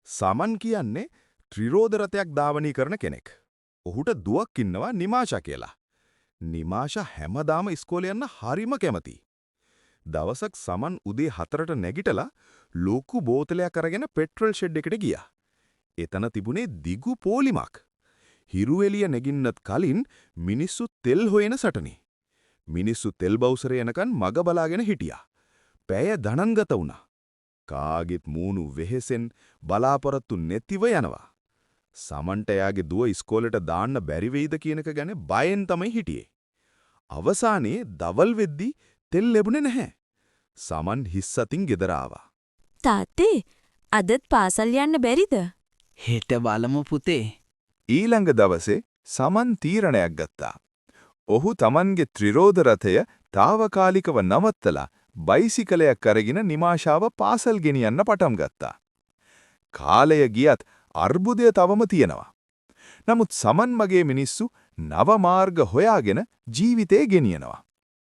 සමන් කියන්නේ ත්‍රිරෝද රථයක් ධාවනී කරන කෙනෙක්. ඔහුට දුවක් ඉන්නවා නිමාෂා කියලා. නිමාෂා හැමදාම ඉස්කෝලේ යන්න හරිම කැමතියි. දවසක් සමන් උදේ 4ට නැගිටලා ලොකු බෝතලයක් අරගෙන පෙට්‍රල් ෂෙඩ් එකට ගියා. එතන තිබුණේ දිගු පෝලිමක්. හිරු එළිය නැගින්නත් කලින් මිනිස්සු තෙල් හොයන සටනේ. මිනිස්සු තෙල් බවුසරේ යනකන් මග බලාගෙන හිටියා. පැය ගණන් ගත වුණා. කාගෙත් මූණු වෙහෙසෙන් බලාපොරොත්තු නැතිව යනවා. සමන්ට එයාගේ දුව ඉස්කෝලේට දාන්න බැරි වෙයිද කියන එක ගැන බයෙන් තමයි හිටියේ. අවසානයේ දවල් වෙද්දි තෙල් ලැබුණේ නැහැ. සමන් හිස් අතින් ගෙදර ආවා. තාත්තේ අදත් පාසල් යන්න බැරිද? හෙට බලමු පුතේ. ඊළඟ දවසේ සමන් තීරණයක් ගත්තා. ඔහු Tamanගේ ත්‍රිරෝද රථය తాවකාලිකව නවත්තලා බයිසිකලයක් අරගෙන නිමාෂාව පාසල් ගෙනියන්න පටන් ගත්තා. කාලය ගියත් අර්බුදය තවම තියෙනවා. නමුත් සමන් මගේ මිනිස්සු නව මාර්ග හොයාගෙන ජීවිතේ ගෙනියනවා.